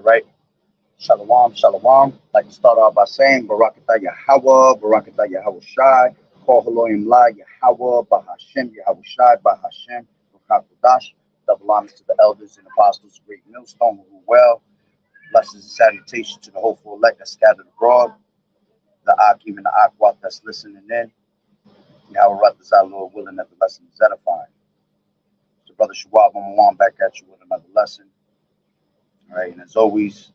right? Shalom, shalom. I'd like to start off by saying Barakatah Yahawah, Barakatah Yahawashi, Kol Haloim La Yahawah, Bahashem, Yahawashi, Bahashem, Rukakudash. Double honors to the elders and apostles of Great Millstone who rule well. Blessings and salutations to the hopeful elect that scattered abroad, the Akim and the Akwat that's listening in. Yahweh Ratazah, Lord willing that the lesson is edifying. So, Brother Shawab, I'm on back at you with another lesson. All right, and as always,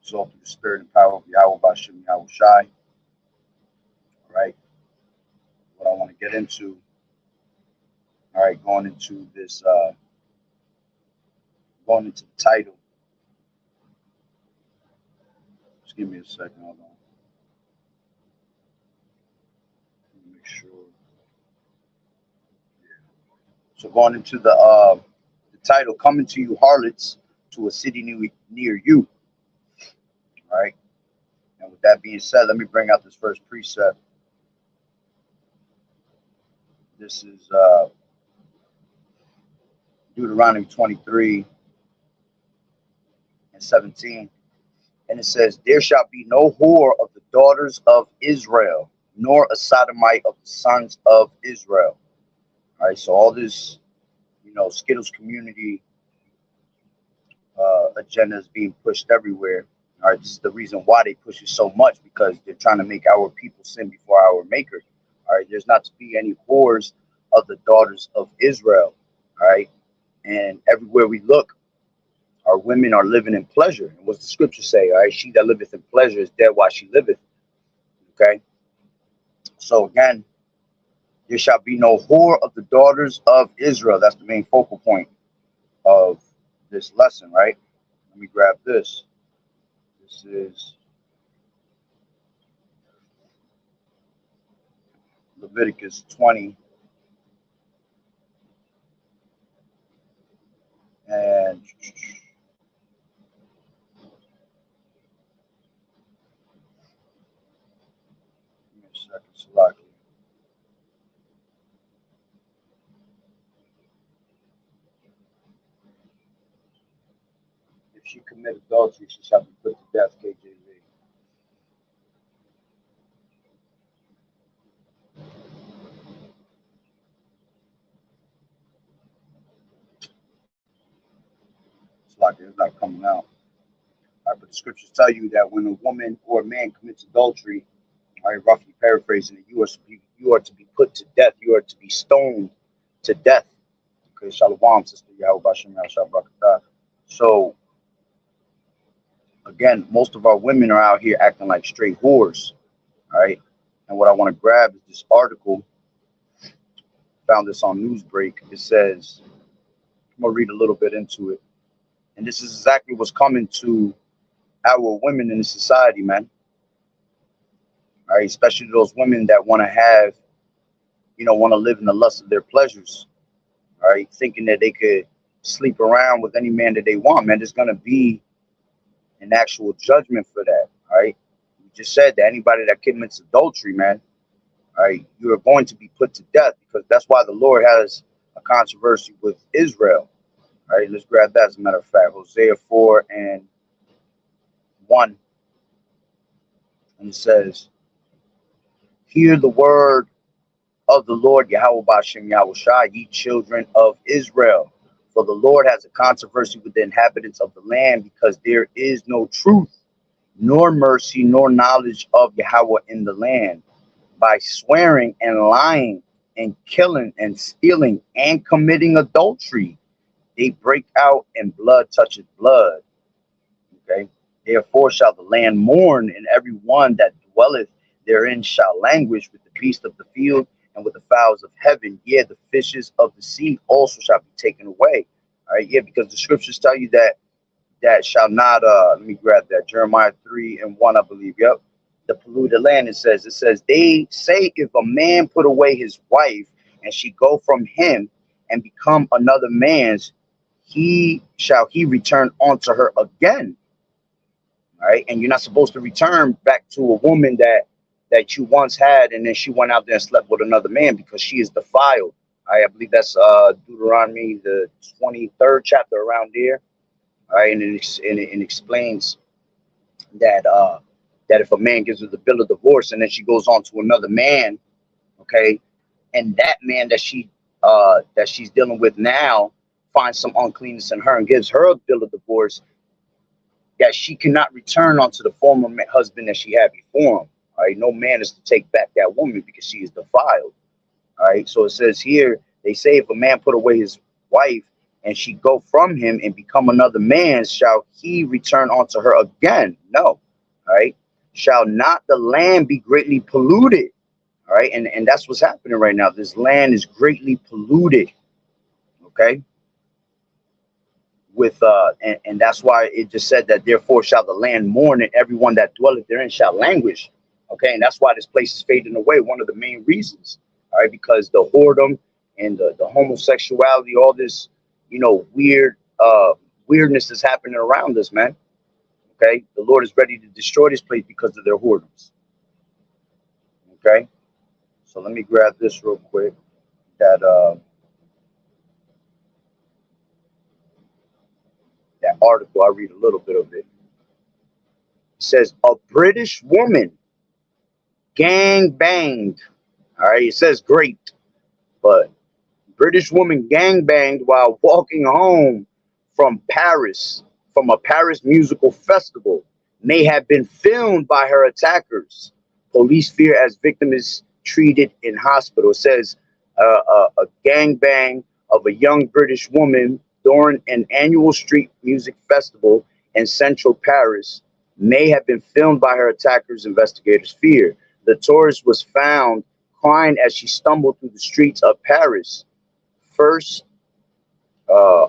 it's all through the spirit and power of Yahweh Bashem Yahweh Shai. All right, what I want to get into, all right, going into this, going into the title. Just give me a second, hold on. Let me make sure. Yeah. So going into the title, coming to you, Harlots, to a city near you. All right. And with that being said, let me bring out this first precept. This is Deuteronomy 23 and 17. And it says, there shall be no whore of the daughters of Israel, nor a sodomite of the sons of Israel. All right. So all this, Skittles community agenda is being pushed everywhere. All right, this is the reason why they push it so much, because they're trying to make our people sin before our maker. All right, there's not to be any whores of the daughters of Israel. All right, and everywhere we look, our women are living in pleasure. And what's the scripture say? All right, she that liveth in pleasure is dead while she liveth. Okay, so again, there shall be no whore of the daughters of Israel. That's the main focal point of this lesson, right? Let me grab this. This is Leviticus 20 and give me a second, Salaki. If she commit adultery, she shall be put to death, KJV. Salaki, it's not coming out. All right, but the scriptures tell you that when a woman or a man commits adultery, all right, roughly paraphrasing it, you are to be put to death. You are to be stoned to death. Okay, Shalom, Sister Yahweh Bashem Yahweh. So, again, most of our women are out here acting like straight whores. All right. And what I want to grab is this article. Found this on Newsbreak. It says, I'm going to read a little bit into it. And this is exactly what's coming to our women in the society, man. All right. Especially those women that want to have, want to live in the lust of their pleasures. All right. Thinking that they could sleep around with any man that they want, man. There's going to be an actual judgment for that. All right. You just said that anybody that commits adultery, man, all right, you are going to be put to death, because that's why the Lord has a controversy with Israel. All right, let's grab that as a matter of fact. Hosea 4 and 1. And it says, hear the word of the Lord, Yahweh Bashem Yahweh Shai, ye children of Israel. For the Lord has a controversy with the inhabitants of the land, because there is no truth, nor mercy, nor knowledge of Yahweh in the land. By swearing and lying and killing and stealing and committing adultery, they break out, and blood toucheth blood. Okay. Therefore shall the land mourn, and every one that dwelleth therein shall languish with the beasts of the field and with the fowls of heaven. Yeah, the fishes of the sea also shall be taken away. All right. Yeah, because the scriptures tell you that shall not. Let me grab that. Jeremiah 3 and 1, I believe. Yep. The polluted land, it says, they say, if a man put away his wife and she go from him and become another man's, he return unto her again. All right. And you're not supposed to return back to a woman that you once had, and then she went out there and slept with another man, because she is defiled. I believe that's Deuteronomy, the 23rd chapter, around there. All right, and it explains that that if a man gives her the bill of divorce and then she goes on to another man, okay, and that man that she's dealing with now finds some uncleanness in her and gives her a bill of divorce, that she cannot return onto the former husband that she had before him. All right, no man is to take back that woman because she is defiled. All right, so it says here, they say if a man put away his wife and she go from him and become another man, shall he return unto her again? No. All right, shall not the land be greatly polluted? All right, and that's what's happening right now. This land is greatly polluted. Okay, with and that's why it just said that therefore shall the land mourn and everyone that dwelleth therein shall languish. Okay, and that's why this place is fading away. One of the main reasons. All right, because the whoredom and the homosexuality, all this, weird weirdness is happening around us, man. Okay, the Lord is ready to destroy this place because of their whoredoms. Okay, so let me grab this real quick. That article, I'll read a little bit of it. It says a British woman gang banged. All right, it says great, but British woman gang banged while walking home from Paris, from a Paris musical festival, may have been filmed by her attackers. Police fear as victim is treated in hospital. It says a gang bang of a young British woman during an annual street music festival in central Paris may have been filmed by her attackers, investigators fear. The tourist was found crying as she stumbled through the streets of Paris. First, around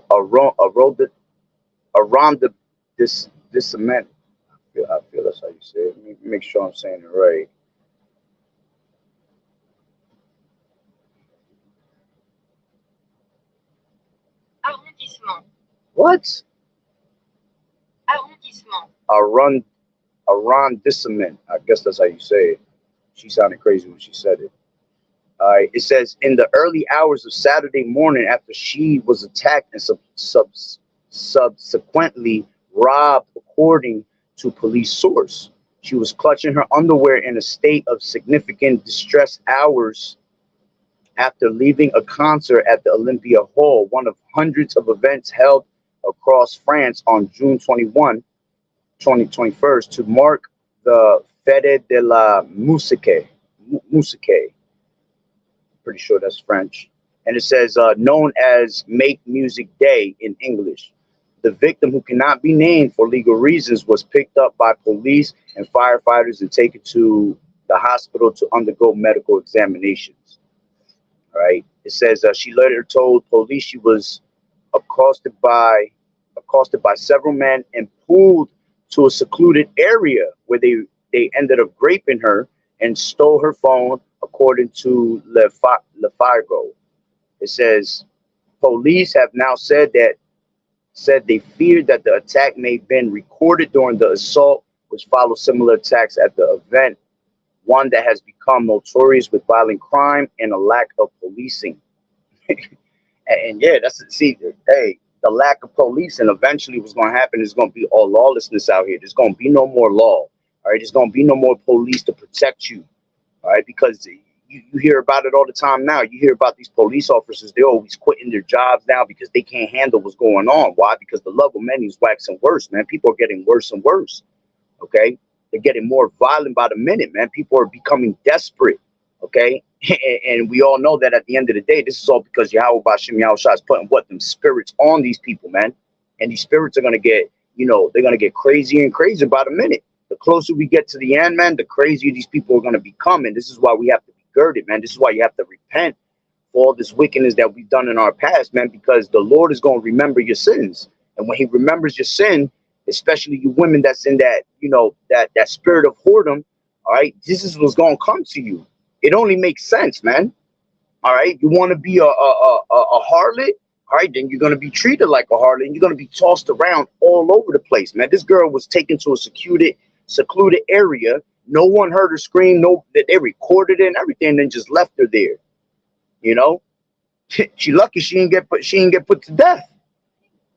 this cement. I feel that's how you say it. Let me make sure I'm saying it right. Arrondissement. What? Arrondissement. Arrondissement. I guess that's how you say it. She sounded crazy when she said it. It says in the early hours of Saturday morning, after she was attacked and subsequently robbed, according to police source. She was clutching her underwear in a state of significant distress hours after leaving a concert at the Olympia Hall, one of hundreds of events held across France on June 2021, to mark the Fête de la Musique. Pretty sure that's French. And it says known as Make Music Day in English. The victim, who cannot be named for legal reasons, was picked up by police and firefighters and taken to the hospital to undergo medical examinations. All right. It says she later told police she was accosted by several men and pulled to a secluded area where they ended up raping her and stole her phone, according to Le Figaro. It says police have now said they feared that the attack may have been recorded during the assault, which followed similar attacks at the event, one that has become notorious with violent crime and a lack of policing. and yeah, the lack of policing eventually what's going to happen is going to be all lawlessness out here. There's going to be no more law. All right, there's going to be no more police to protect you. All right, because you hear about it all the time now. You hear about these police officers, they're always quitting their jobs now because they can't handle what's going on. Why? Because the love of many is waxing worse, man. People are getting worse and worse. Okay, they're getting more violent by the minute, man. People are becoming desperate. Okay, and we all know that at the end of the day, this is all because Yahweh Bashim Yahushua is putting them spirits on these people, man. And these spirits are gonna get, they're gonna get crazier and crazier by the minute. The closer we get to the end, man, the crazier these people are gonna become. And this is why we have to be girded, man. This is why you have to repent for all this wickedness that we've done in our past, man, because the Lord is gonna remember your sins. And when he remembers your sin, especially you women that's in that, that spirit of whoredom, all right, this is what's gonna come to you. It only makes sense, man. All right, you want to be a harlot, all right, then you're gonna be treated like a harlot, and you're gonna be tossed around all over the place, man. This girl was taken to a secluded area. No one heard her scream. No, that they recorded it and everything, and then just left her there. She lucky she didn't get put to death.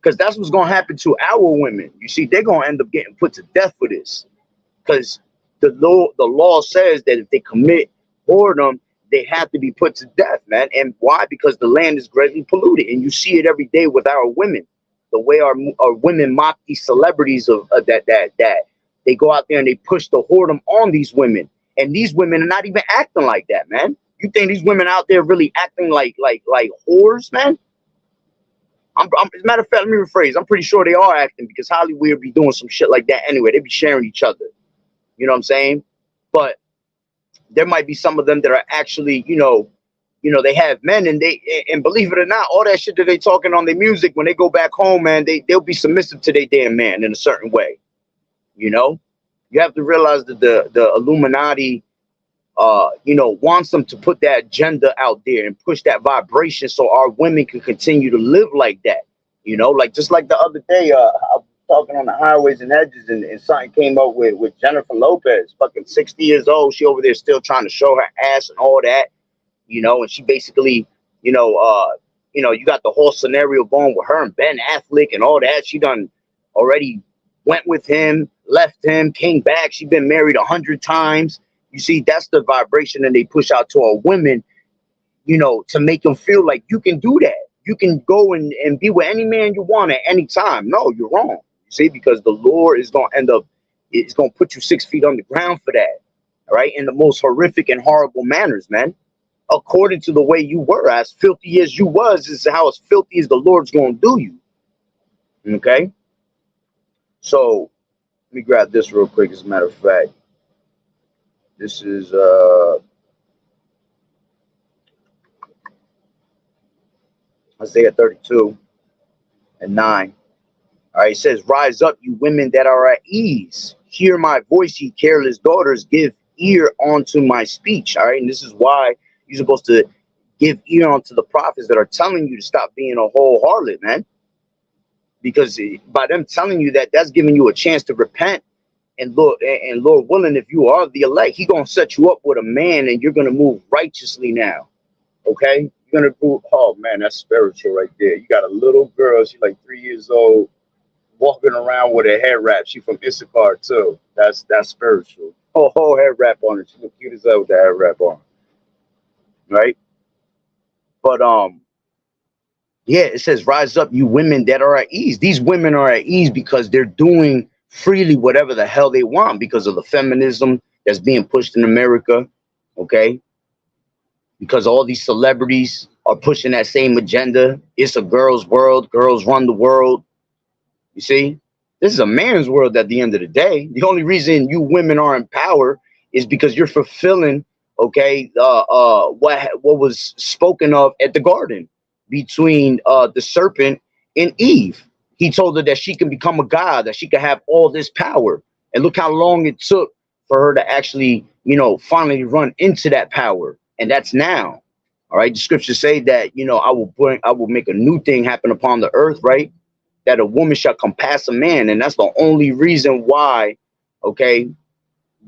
Because that's what's gonna happen to our women. You see, they're gonna end up getting put to death for this. Because the law says that if they commit whoredom, they have to be put to death, man. And why? Because the land is greatly polluted, and you see it every day with our women. The way our women mock these celebrities of that they go out there and they push the whoredom on these women, and these women are not even acting like that, man. You think these women out there really acting like whores, man? As a matter of fact, let me rephrase. I'm pretty sure they are acting, because Hollywood would be doing some shit like that anyway. They be sharing each other. You know what I'm saying? But there might be some of them that are actually, they have men, and believe it or not, all that shit that they talking on their music, when they go back home, man, they'll be submissive to their damn man in a certain way. You know, you have to realize that the Illuminati, wants them to put that agenda out there and push that vibration so our women can continue to live like that. Like just like the other day, I was talking on the highways and edges, and something came up with Jennifer Lopez, fucking 60 years old. She over there still trying to show her ass and all that, and she basically, you got the whole scenario going with her and Ben Affleck and all that. She done already went with him, left him, came back. She been married 100 times. You see, that's the vibration that they push out to our women, to make them feel like you can do that. You can go and be with any man you want at any time. No, you're wrong. You see, because the Lord is going to put you 6 feet on the ground for that. All right. In the most horrific and horrible manners, man. According to the way you were, as filthy as you was, is how as filthy as the Lord's going to do you. Okay. So let me grab this real quick. As a matter of fact, this is Isaiah 32:9. All right, it says, "Rise up, you women that are at ease. Hear my voice, ye careless daughters. Give ear unto my speech." All right, and this is why you're supposed to give ear unto the prophets that are telling you to stop being a whole harlot, man. Because by them telling you that, that's giving you a chance to repent. And Lord willing, if you are the elect, He gonna set you up with a man, and you're gonna move righteously now. Okay, you're gonna move. Oh man, that's spiritual right there. You got a little girl, she's like 3 years old, walking around with a hair wrap. She from Issachar too. That's spiritual. Whole hair wrap on her. She look cute as hell with the hair wrap on. Right? But yeah, it says, "Rise up, you women that are at ease." These women are at ease because they're doing freely whatever the hell they want, because of the feminism that's being pushed in America. Okay, because all these celebrities are pushing that same agenda. It's a girl's world. Girls run the world. You see, this is a man's world at the end of the day. The only reason you women are in power is because you're fulfilling, okay, what was spoken of at the garden between the serpent and Eve. He told her that she can become a god, that she can have all this power. And look how long it took for her to actually, finally run into that power. And that's now. All right. The scriptures say that, I will make a new thing happen upon the earth, right? That a woman shall compass a man. And that's the only reason why, okay,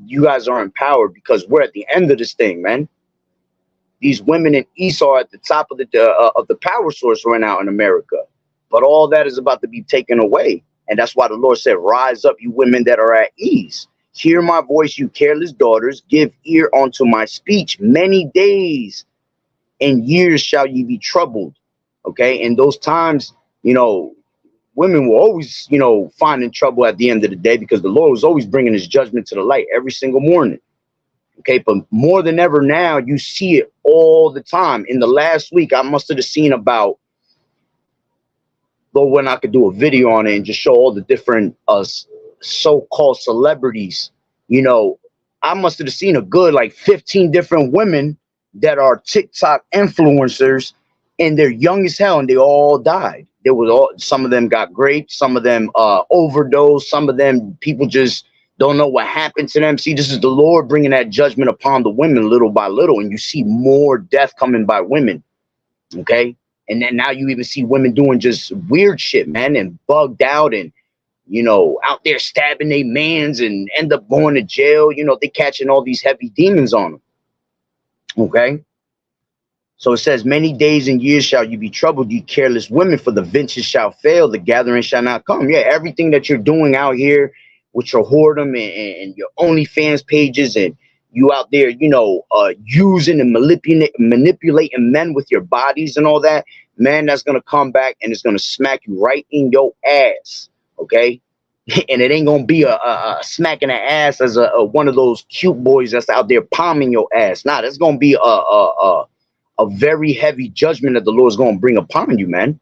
you guys are in power, because we're at the end of this thing, man. These women in Esau are at the top of the power source right now in America. But all that is about to be taken away. And that's why the Lord said, "Rise up, you women that are at ease. Hear my voice, you careless daughters. Give ear unto my speech. Many days and years shall ye be troubled." Okay. And those times, women will always, find in trouble at the end of the day, because the Lord was always bringing His judgment to the light every single morning. Okay. But more than ever now, you see it all the time. In the last week, I must have seen about, though, when I could do a video on it and just show all the different so-called celebrities, I must have seen a good like 15 different women that are TikTok influencers, and they're young as hell, and they all died. Some of them got raped, some of them overdosed, some of them people just don't know what happened to them. See, this is the Lord bringing that judgment upon the women little by little, and you see more death coming by women. Okay. And then now you even see women doing just weird shit, man, and bugged out, and, out there stabbing their mans and end up going to jail. They catching all these heavy demons on them. Okay. So it says, many days and years shall you be troubled, you careless women, for the vintage shall fail, the gathering shall not come. Yeah, everything that you're doing out here with your whoredom and your OnlyFans pages, and you out there, using and manipulating men with your bodies and all that, man, that's going to come back and it's going to smack you right in your ass. Okay. And it ain't gonna be a smacking the ass as a one of those cute boys that's out there palming your ass. Nah, that's gonna be a very heavy judgment that the Lord's gonna bring upon you, man.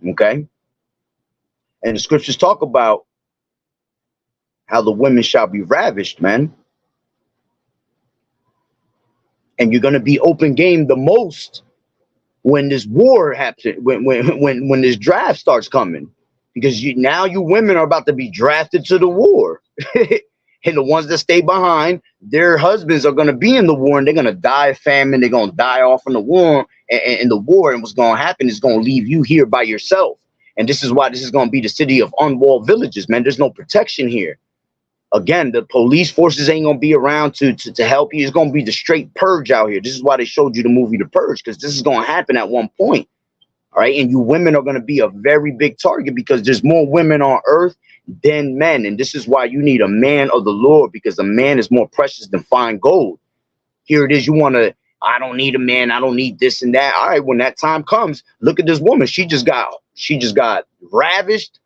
Okay. And the scriptures talk about how the women shall be ravished, man. And you're gonna be open game the most when this war happens, when this draft starts coming. Because now you women are about to be drafted to the war. And the ones that stay behind, their husbands are going to be in the war, and they're going to die of famine. They're going to die off in the war. And the war, and what's going to happen is going to leave you here by yourself. And this is why this is going to be the city of unwalled villages, man. There's no protection here. Again, the police forces ain't going to be around to help you. It's going to be the straight purge out here. This is why they showed you the movie The Purge, because this is going to happen at one point. All right. And you women are going to be a very big target, because there's more women on earth than men. And this is why you need a man of the Lord, because a man is more precious than fine gold. Here it is. You want to, I don't need a man. I don't need this and that. All right. When that time comes, look at this woman. She just got ravished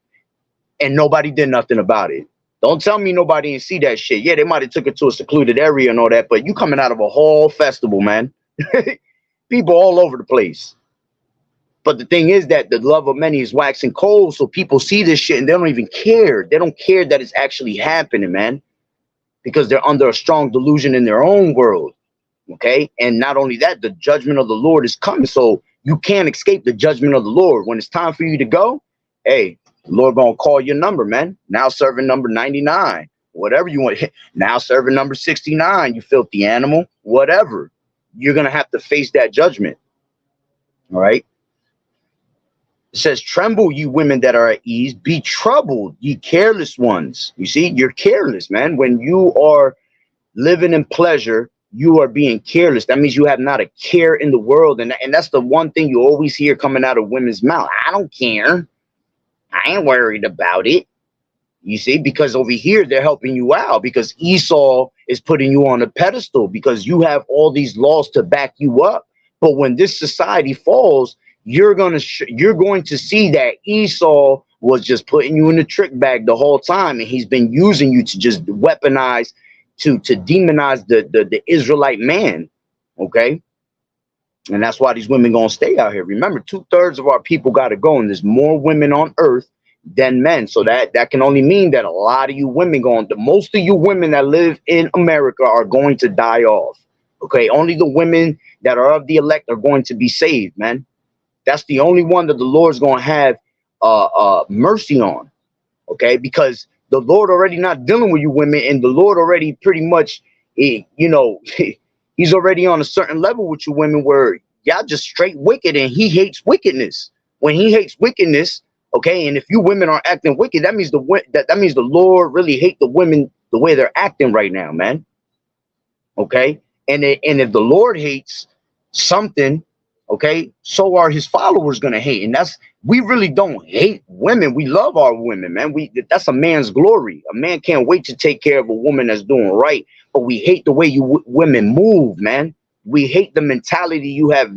and nobody did nothing about it. Don't tell me nobody didn't see that shit. Yeah, they might have took it to a secluded area and all that, but you coming out of a whole festival, man. People all over the place. But the thing is that the love of many is waxing cold. So people see this shit and they don't even care. They don't care that it's actually happening, man, because they're under a strong delusion in their own world. Okay. And not only that, the judgment of the Lord is coming. So you can't escape the judgment of the Lord. When it's time for you to go, hey, the Lord gonna call your number, man. Now serving number 99, whatever you want. Now serving number 69, you filthy animal, whatever. You're gonna have to face that judgment. All right. It says, tremble, you women that are at ease, be troubled, ye careless ones. You see, you're careless, man. When you are living in pleasure, you are being careless. That means you have not a care in the world. And that's the one thing you always hear coming out of women's mouth. I don't care. I ain't worried about it. You see, because over here, they're helping you out, because Esau is putting you on a pedestal, because you have all these laws to back you up. But when this society falls, you're going to see that Esau was just putting you in the trick bag the whole time, and he's been using you to just weaponize, to demonize the Israelite man. Okay. And that's why these women going to stay out here. Remember, 2/3 of our people got to go, and there's more women on earth than men. So that can only mean that a lot of you women most of you women that live in America are going to die off. Okay. Only the women that are of the elect are going to be saved, man. That's the only one that the Lord's going to have mercy on. Okay. Because the Lord already not dealing with you women, and the Lord already pretty much, he's already on a certain level with you women where y'all just straight wicked, and he hates wickedness. When he hates wickedness, okay, and if you women are acting wicked, that means that means the Lord really hate the women the way they're acting right now, man. Okay. And if the Lord hates something, okay, so are his followers going to hate. And we really don't hate women. We love our women, man. That's a man's glory. A man can't wait to take care of a woman that's doing right. But we hate the way you women move, man. We hate the mentality you have,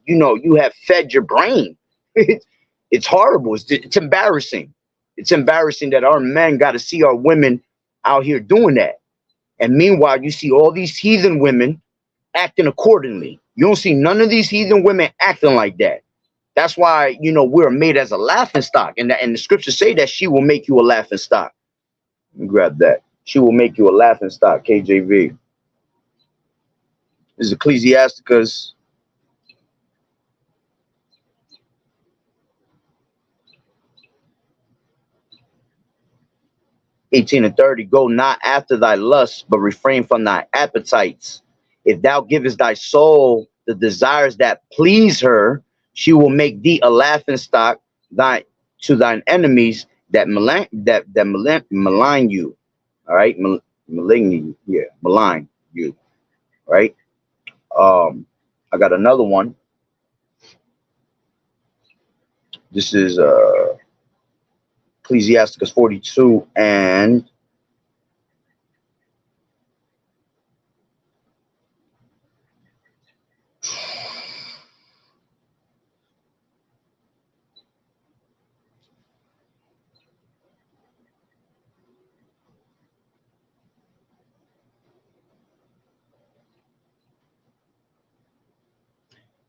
you have fed your brain. It's horrible. It's embarrassing. It's embarrassing that our men got to see our women out here doing that. And meanwhile, you see all these heathen women acting accordingly. You don't see none of these heathen women acting like that. That's why, we're made as a laughing stock. And the scriptures say that she will make you a laughing stock. Let me grab that. She will make you a laughing stock, KJV. This is Ecclesiasticus. (18 and 30). Go not after thy lusts, but refrain from thy appetites. If thou givest thy soul the desires that please her, she will make thee a laughing stock to thine enemies that malign you. All right, malign you. Yeah, malign you. Right. I got another one. This is Ecclesiasticus 42 and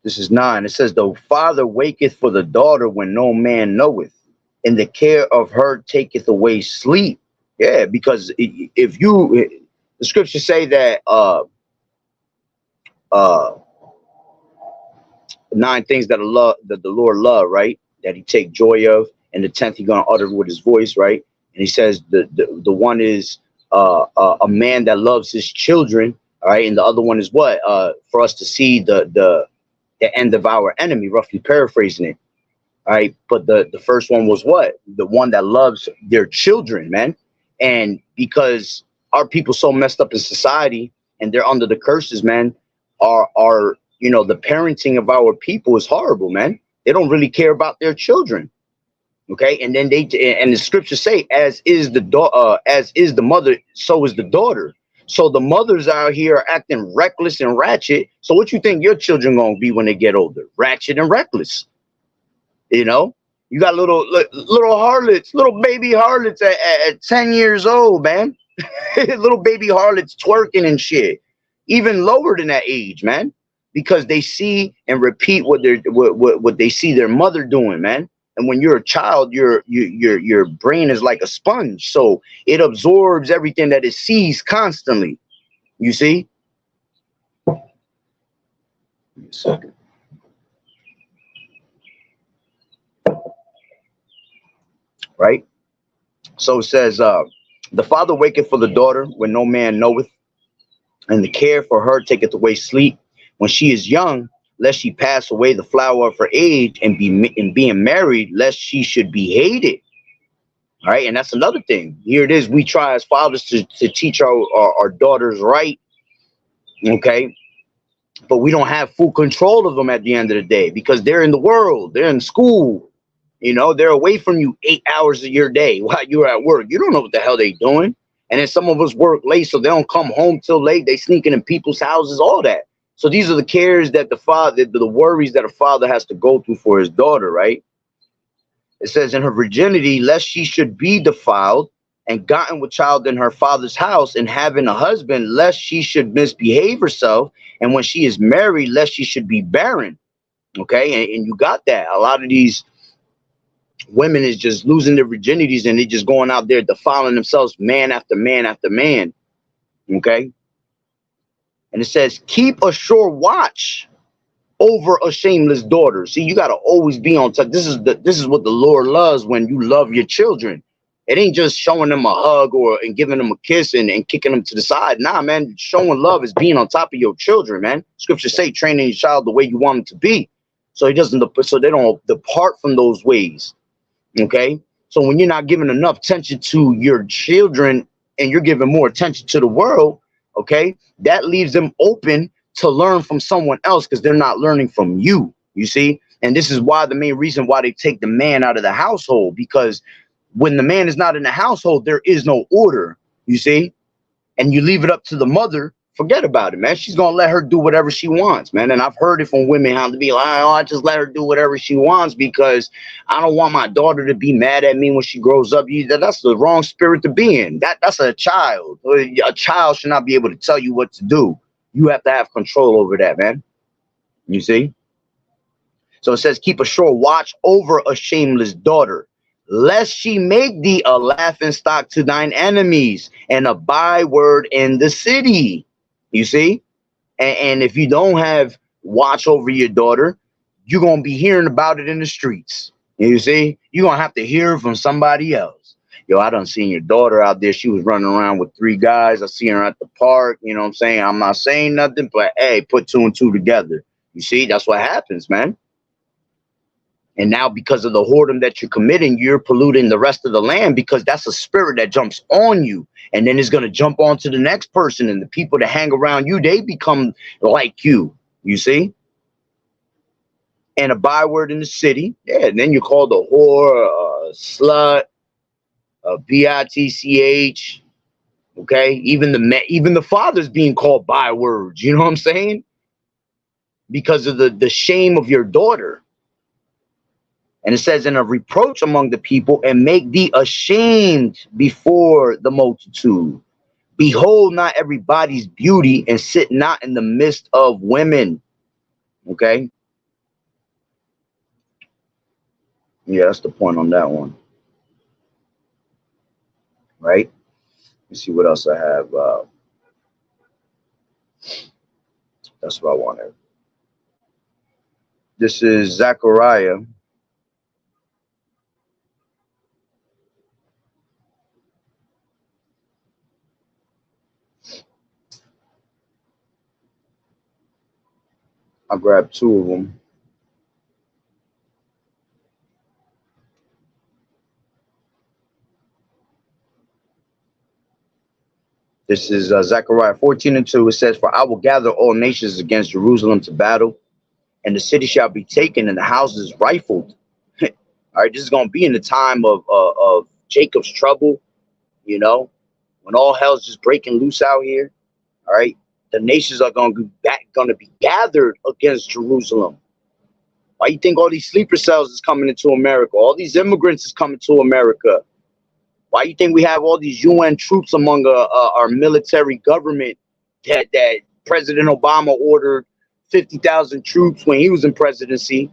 this is 9. It says, the father waketh for the daughter when no man knoweth, and the care of her taketh away sleep. Yeah, because if you, the scriptures say that uh 9 things that the Lord love, right? That he take joy of, and the 10th he gonna utter with his voice, right? And he says the one is a man that loves his children, all right, and the other one is what? For us to see the end of our enemy, roughly paraphrasing it. All right, but the first one was what? The one that loves their children, man. And because our people so messed up in society and they're under the curses, man, are you know, the parenting of our people is horrible, man. They don't really care about their children. Okay, and then and the scriptures say, as is the mother, so is the daughter. So the mothers out here are acting reckless and ratchet. So what you think your children gonna be when they get older? Ratchet and reckless. You know, you got little harlots, little baby harlots at 10 years old, man. Little baby harlots twerking and shit, even lower than that age, man, because they see and repeat what they see their mother doing, man. And when you're a child, your brain is like a sponge, so it absorbs everything that it sees constantly. You see? Give me a second. Right? So it says, the father waketh for the daughter when no man knoweth, and the care for her taketh away sleep. When she is young, lest she pass away the flower of her age, and being married, lest she should be hated. All right, and that's another thing. Here it is. We try as fathers to teach our daughters right, okay? But we don't have full control of them at the end of the day because they're in the world, they're in school. You know, they're away from you 8 hours of your day while you're at work. You don't know what the hell they're doing. And then some of us work late, so they don't come home till late. They sneaking in people's houses, all that. So these are the cares that the father, the worries that a father has to go through for his daughter, right? It says, in her virginity, lest she should be defiled and gotten with child in her father's house, and having a husband, lest she should misbehave herself. And when she is married, lest she should be barren. Okay, and you got that. A lot of these women is just losing their virginities and they just going out there defiling themselves, man after man after man. Okay, and it says, keep a sure watch over a shameless daughter. See, you got to always be on top. This is what the Lord loves, when you love your children. It ain't just showing them a hug and giving them a kiss and kicking them to the side. Nah, man, showing love is being on top of your children, man. Scriptures say, training your child the way you want him to be, so they don't depart from those ways. Okay, so when you're not giving enough attention to your children and you're giving more attention to the world, okay, that leaves them open to learn from someone else because they're not learning from you. You see, and this is why the main reason why they take the man out of the household, because when the man is not in the household, there is no order. You see, and you leave it up to the mother. Forget about it, man. She's gonna let her do whatever she wants, man. And I've heard it from women how to be like, oh, I just let her do whatever she wants because I don't want my daughter to be mad at me when she grows up. That's the wrong spirit to be in. That's a child. A child should not be able to tell you what to do. You have to have control over that, man. You see? So it says, keep a sure watch over a shameless daughter, lest she make thee a laughing stock to thine enemies and a byword in the city. You see? And if you don't have watch over your daughter, you're going to be hearing about it in the streets. You see? You're going to have to hear from somebody else. Yo, I done seen your daughter out there. She was running around with 3 guys. I seen her at the park. You know what I'm saying? I'm not saying nothing, but hey, put 2 and 2 together. You see? That's what happens, man. And now because of the whoredom that you're committing, you're polluting the rest of the land, because that's a spirit that jumps on you. And then it's going to jump onto the next person, and the people that hang around you, they become like you. You see? and a byword in the city. Yeah, and then you're called a whore, a slut, a bitch. Okay, even the father's being called bywords. You know what I'm saying? Because of the shame of your daughter. And it says, "And a reproach among the people, and make thee ashamed before the multitude. Behold not everybody's beauty, and sit not in the midst of women." Okay. Yeah, that's the point on that one. Right. Let's see what else I have. That's what I wanted. This is Zechariah. I'll grab two of them. This is Zechariah 14:2. It says, "For I will gather all nations against Jerusalem to battle, and the city shall be taken, and the houses rifled." All right, this is going to be in the time of Jacob's trouble, you know, when all hell's just breaking loose out here. All right, the nations are going to be gathered against Jerusalem. Why you think all these sleeper cells is coming into America? All these immigrants is coming to America. Why you think we have all these UN troops among our military government that President Obama ordered 50,000 troops when he was in presidency,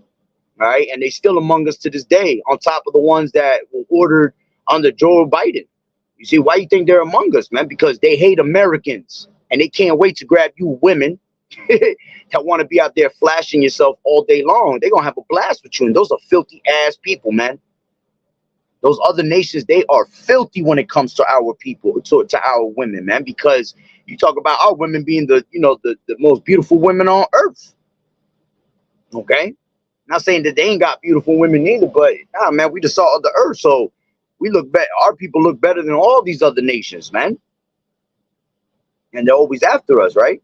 right? And they still among us to this day, on top of the ones that were ordered under Joe Biden. You see, why you think they're among us, man? Because they hate Americans, and they can't wait to grab you women that want to be out there flashing yourself all day long. They're going to have a blast with you, and those are filthy ass people, man. Those other nations, they are filthy when it comes to our people, to our women, man, because you talk about our women being the most beautiful women on earth. Okay? Not saying that they ain't got beautiful women either, but nah, man, we the salt of the earth. So we look better, our people look better than all these other nations, man. And they're always after us, right?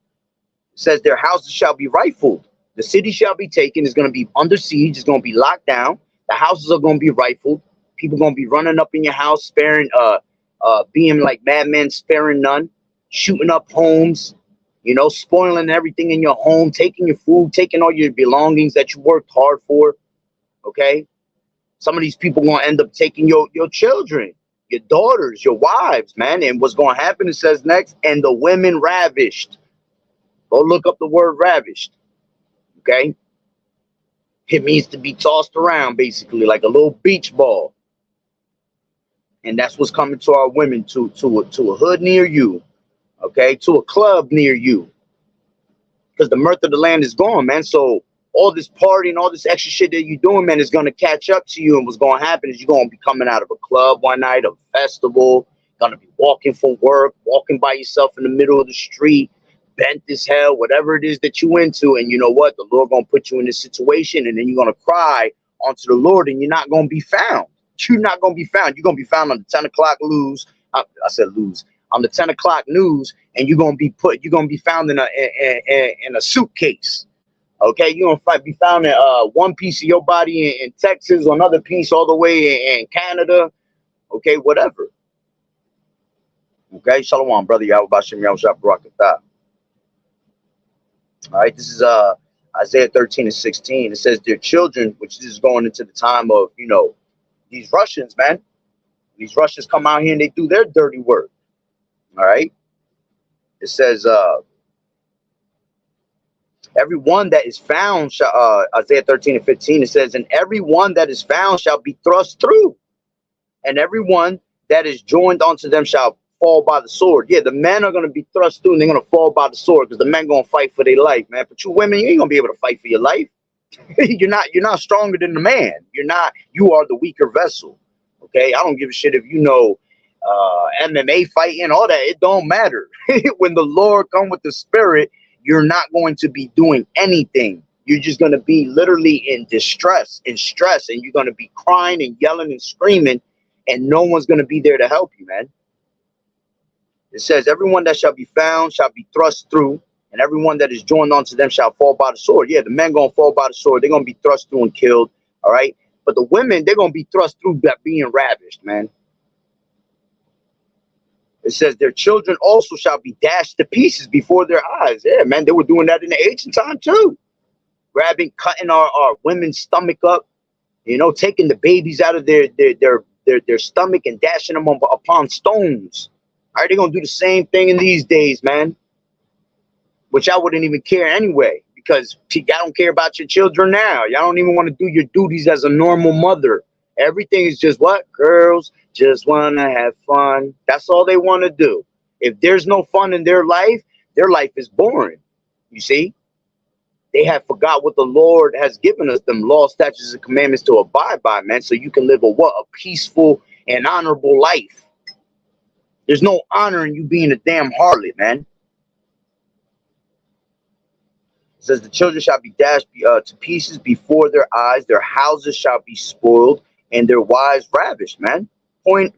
It says their houses shall be rifled. The city shall be taken. It's going to be under siege. It's going to be locked down. The houses are going to be rifled. People gonna be running up in your house, sparing, being like madmen, sparing none, shooting up homes, spoiling everything in your home, taking your food, taking all your belongings that you worked hard for. Okay, some of these people gonna end up taking your children, your daughters, your wives, man. And what's gonna happen? It says next, and the women ravished. Go look up the word ravished. Okay, it means to be tossed around, basically like a little beach ball. And that's what's coming to our women, to a hood near you, okay, to a club near you, because the mirth of the land is gone, man. So all this partying, all this extra shit that you're doing, man, is gonna catch up to you. And what's gonna happen is you're gonna be coming out of a club one night, a festival, gonna be walking from work, walking by yourself in the middle of the street, bent as hell, whatever it is that you into. And you know what? The Lord gonna put you in this situation, and then you're gonna cry onto the Lord, and you're not gonna be found. You're not going to be found. You're going to be found on the 10 o'clock news. I said lose. On the 10 o'clock news, and you're going to be found in a suitcase. Okay, you're going to be found in one piece of your body in Texas, another piece all the way in Canada. Okay, whatever. Okay, Shalom, brother. Yahweh Bashem Yahweh Barakatah. All right, this is Isaiah 13:16. It says, "Their children," which is going into the time of, these Russians, man. These Russians come out here and they do their dirty work. All right. It says, everyone that is found shall, Isaiah 13:15, it says, "And everyone that is found shall be thrust through, and everyone that is joined unto them shall fall by the sword." Yeah, the men are going to be thrust through, and they're going to fall by the sword, because the men going to fight for their life, man. But you women, you ain't going to be able to fight for your life. You're not stronger than the man. You are the weaker vessel. Okay, I don't give a shit if MMA fighting, all that. It don't matter. When the Lord come with the spirit, you're not going to be doing anything. You're just going to be literally in distress, in stress, and you're going to be crying and yelling and screaming, and no one's going to be there to help you, man. It says, "Everyone that shall be found shall be thrust through, and everyone that is joined unto them shall fall by the sword. Yeah, the men gonna fall by the sword. They're gonna be thrust through and killed. All right, but the women, they're gonna be thrust through by being ravished, man. It says their children also shall be dashed to pieces before their eyes. Yeah, man, they were doing that in the ancient time too. Grabbing, cutting our women's stomach up, you know, taking the babies out of their stomach and dashing them upon stones. All right, they're gonna do the same thing in these days, man. Which I wouldn't even care anyway, because y'all don't care about your children now. Y'all don't even want to do your duties as a normal mother. Everything is just what? Girls just want to have fun. That's all they want to do. If there's no fun in their life is boring. You see? They have forgot what the Lord has given us, them laws, statutes, and commandments to abide by, man, so you can live a what? A peaceful and honorable life. There's no honor in you being a damn harlot, man. It says the children shall be dashed to pieces before their eyes, their houses shall be spoiled, and their wives ravished, man. Point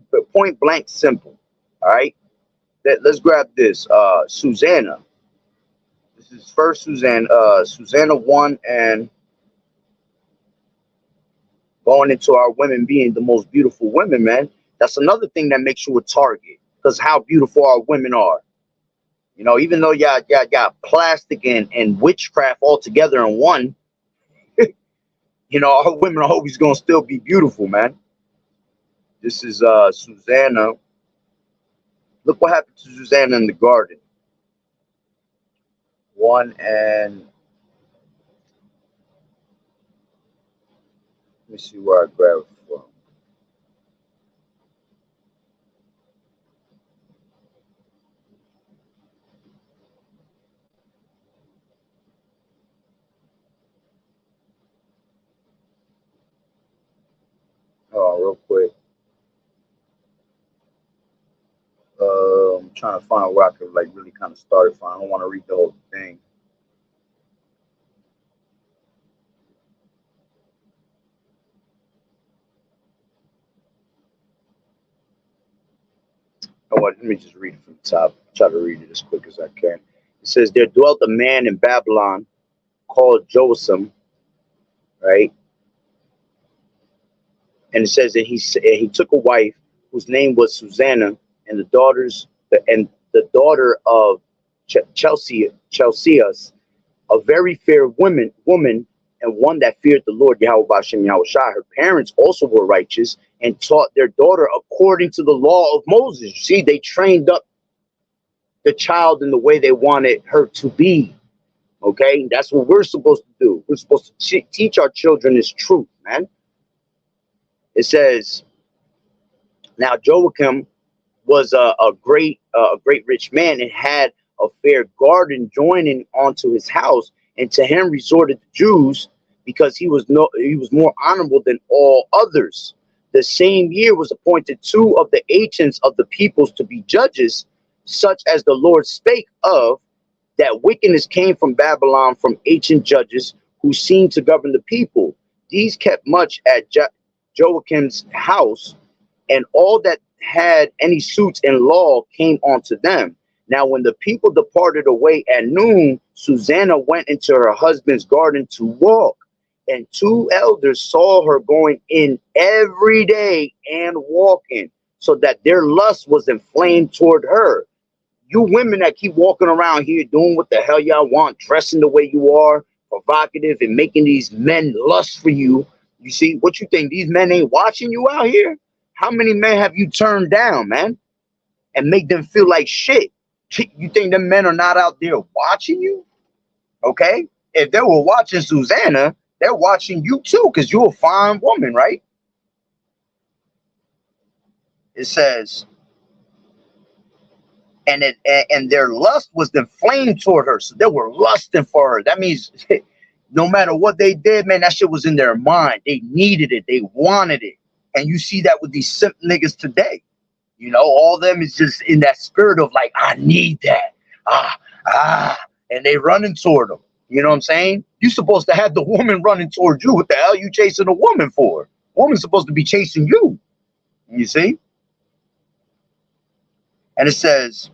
blank simple. All right. Let's grab this. Susanna. This is first Susanna 1, and going into our women being the most beautiful women, man. That's another thing that makes you a target, because how beautiful our women are. You know, even though y'all got plastic and witchcraft all together in one, you know, our women are always gonna still be beautiful, man. This is Susanna. Look what happened to Susanna in the garden. 1 and let me see where I grabbed it from. Oh, real quick. I'm trying to find where I could like really kind of start it from. I don't want to read the whole thing. Oh, what? Let me just read it from the top. Try to read it as quick as I can. It says, there dwelt a man in Babylon called Josam, right? And it says that he took a wife whose name was Susanna, and the daughter of Chelseas, a very fair woman, and one that feared the Lord YAHAWAH'S. Her parents also were righteous and taught their daughter according to the law of Moses. You see, they trained up the child in the way they wanted her to be. Okay, that's what we're supposed to do. We're supposed to teach our children this truth, man. It says, now Joachim was a great rich man and had a fair garden joining onto his house, and to him resorted the Jews because he was more honorable than all others. The same year was appointed 2 of the ancients of the peoples to be judges, such as the Lord spake of, that wickedness came from Babylon from ancient judges who seemed to govern the people. These kept much at Joachim's house, and all that had any suits in law came unto them. Now when the people departed away at noon, Susanna went into her husband's garden to walk, and 2 elders saw her going in every day and walking, so that their lust was inflamed toward her. You women that keep walking around here doing what the hell y'all want, dressing the way you are, provocative, and making these men lust for you. You see, what you think, these men ain't watching you out here? How many men have you turned down, man, and make them feel like shit? You think them men are not out there watching you? Okay, if they were watching Susanna, they're watching you too, because you're a fine woman, right? It says, and their lust was inflamed toward her, so they were lusting for her. That means no matter what they did, man, that shit was in their mind. They needed it, they wanted it. And you see that with these simp niggas today. You know, all of them is just in that spirit of like, I need that. And they running toward them. You know what I'm saying? You're supposed to have the woman running toward you. What the hell you chasing a woman for? Woman's supposed to be chasing you. You see? And it says,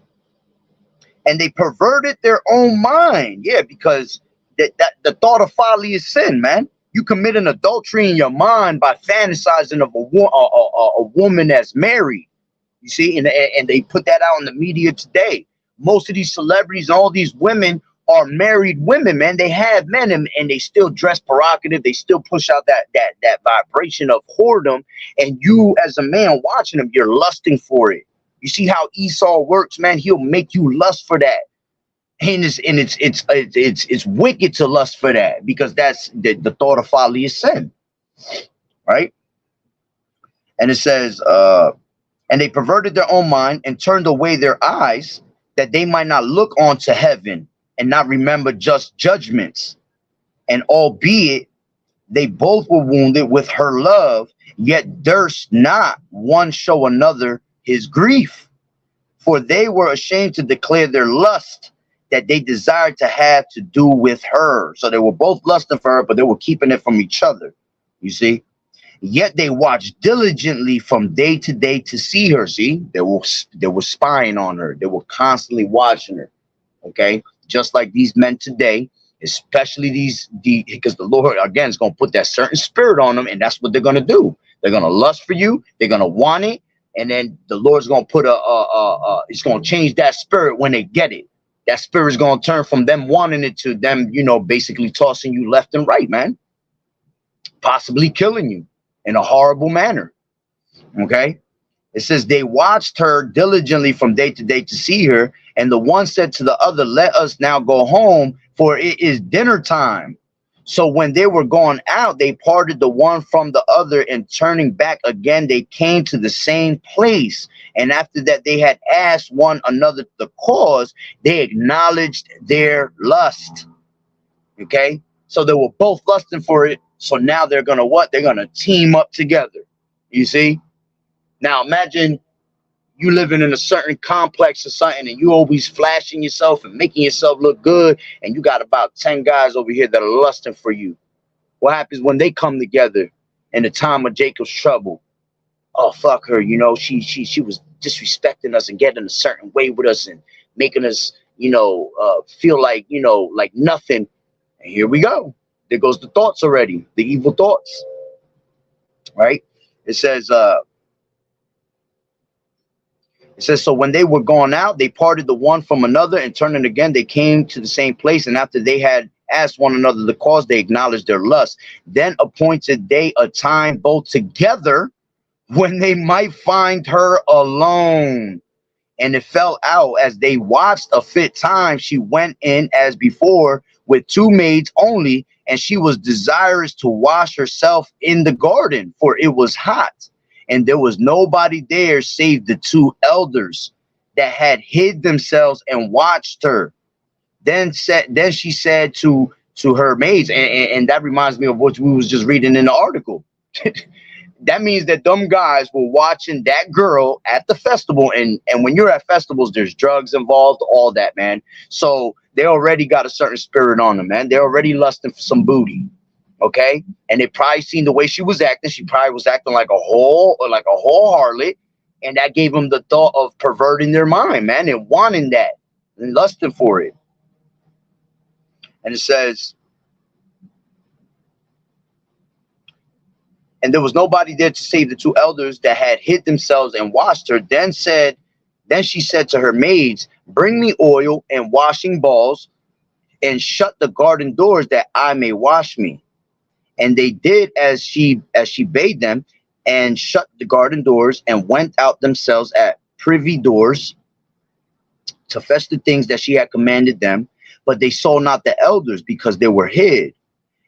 And they perverted their own mind. Yeah, because the thought of folly is sin, man. You commit an adultery in your mind by fantasizing of a woman that's married. You see, and they put that out in the media today. Most of these celebrities, all these women are married women, man. They have men, and they still dress provocative. They still push out that vibration of whoredom. And you, as a man watching them, you're lusting for it. You see how Esau works, man. He'll make you lust for that. And it's wicked to lust for that, because that's the thought of folly is sin, right? And it says, and they perverted their own mind and turned away their eyes, that they might not look onto heaven and not remember just judgments. And albeit they both were wounded with her love, yet durst not one show another his grief. For they were ashamed to declare their lust, that they desired to have to do with her. So they were both lusting for her, but they were keeping it from each other. You see? Yet they watched diligently from day to day to see her. See, they were spying on her. They were constantly watching her. Okay, just like these men today, especially because the Lord again is going to put that certain spirit on them, and that's what they're going to do. They're going to lust for you. They're going to want it, and then the Lord's going to put it's going to change that spirit when they get it. That spirit is going to turn from them wanting it to them, basically tossing you left and right, man, possibly killing you in a horrible manner. Okay, it says they watched her diligently from day to day to see her, and the one said to the other, let us now go home, for it is dinner time. So when they were going out, they parted the one from the other, and turning back again, they came to the same place. And after that, they had asked one another the cause. They acknowledged their lust. Okay, so they were both lusting for it. So now they're gonna what? They're gonna team up together. You see? Now imagine you living in a certain complex or something, and you always flashing yourself and making yourself look good, and you got about 10 guys over here that are lusting for you. What happens when they come together in the time of Jacob's trouble? Oh, fuck her, she was disrespecting us and getting a certain way with us and making us, feel like, like nothing. And here we go. There goes the thoughts already, the evil thoughts, right? It says, so when they were gone out, they parted the one from another, and turning again, they came to the same place. And after they had asked one another the cause, they acknowledged their lust. Then appointed they a time both together, when they might find her alone. And it fell out, as they watched a fit time, she went in as before with 2 maids only, and she was desirous to wash herself in the garden, for it was hot. And there was nobody there save the 2 elders that had hid themselves and watched her. Then she said to her maids, and that reminds me of what we was just reading in the article. That means that them guys were watching that girl at the festival, and when you're at festivals, there's drugs involved, all that, man. So they already got a certain spirit on them, man. They're already lusting for some booty. Okay, and they probably seen the way she was acting. She probably was acting like a whole harlot, and that gave them the thought of perverting their mind, man, and wanting that and lusting for it. And it says, and there was nobody there to save the 2 elders that had hid themselves and washed her. Then she said to her maids, bring me oil and washing balls, and shut the garden doors, that I may wash me. And they did as she bade them, and shut the garden doors, and went out themselves at privy doors to fetch the things that she had commanded them. But they saw not the elders, because they were hid.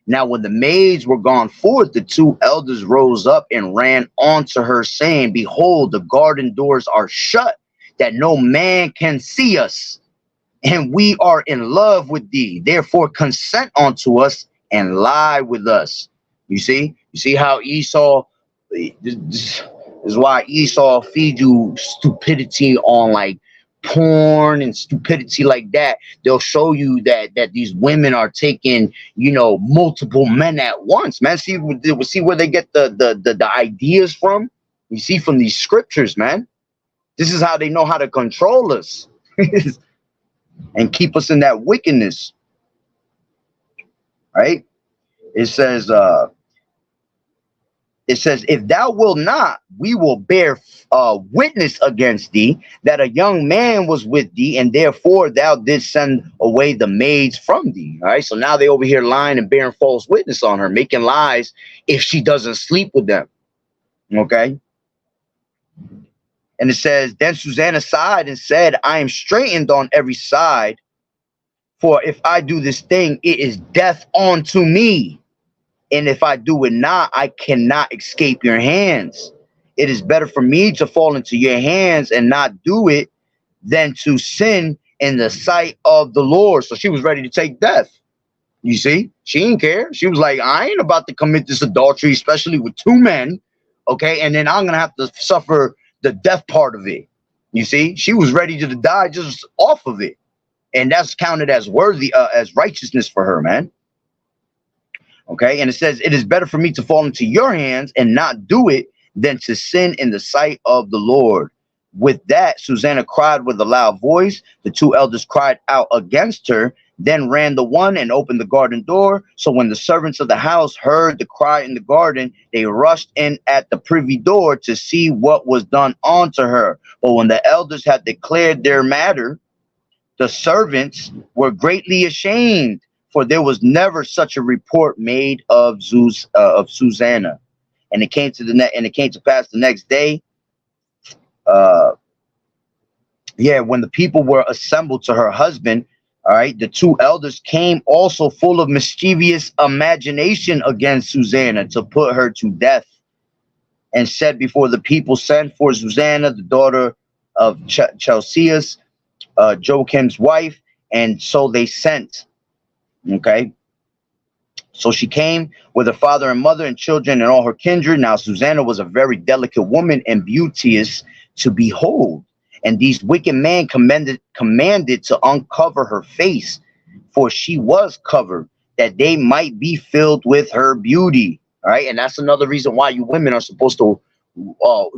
Now when the maids were gone forth, the 2 elders rose up and ran unto her, saying, behold, the garden doors are shut, that no man can see us, and we are in love with thee. Therefore consent unto us, and lie with us. You see how Esau, this is why Esau feeds you stupidity on like porn and stupidity like that. They'll show you that these women are taking, multiple men at once, man. See where they get the ideas from. You see, from these scriptures, man. This is how they know how to control us. and keep us in that wickedness. Right? It says, if thou wilt not, we will bear witness against thee that a young man was with thee, and therefore thou didst send away the maids from thee. All right. So now they over here lying and bearing false witness on her, making lies if she doesn't sleep with them. Okay. And it says, then Susanna sighed and said, I am straitened on every side, for if I do this thing, it is death unto me. And if I do it not, I cannot escape your hands. It is better for me to fall into your hands and not do it than to sin in the sight of the Lord. So she was ready to take death. You see, she didn't care. She was like, I ain't about to commit this adultery, especially with two men. Okay. And then I'm going to have to suffer the death part of it. You see, she was ready to die just off of it. And that's counted as worthy, as righteousness for her, man. Okay, and it says, it is better for me to fall into your hands and not do it than to sin in the sight of the Lord. With that, Susanna cried with a loud voice. The two elders cried out against her. Then ran the one and opened the garden door. So when the servants of the house heard the cry in the garden, they rushed in at the privy door to see what was done unto her. But when the elders had declared their matter, the servants were greatly ashamed, for there was never such a report made of Susanna. And it came to pass the next day, when the people were assembled to her husband, all right, the two elders came also full of mischievous imagination against Susanna to put her to death, and said before the people, send for Susanna, the daughter of Chelcias, Joachim's wife. And so they sent. Okay, so she came with her father and mother and children and all her kindred. Now Susanna was a very delicate woman and beauteous to behold, and these wicked men commanded to uncover her face, for she was covered, that they might be filled with her beauty. All right, and that's another reason why you women are supposed to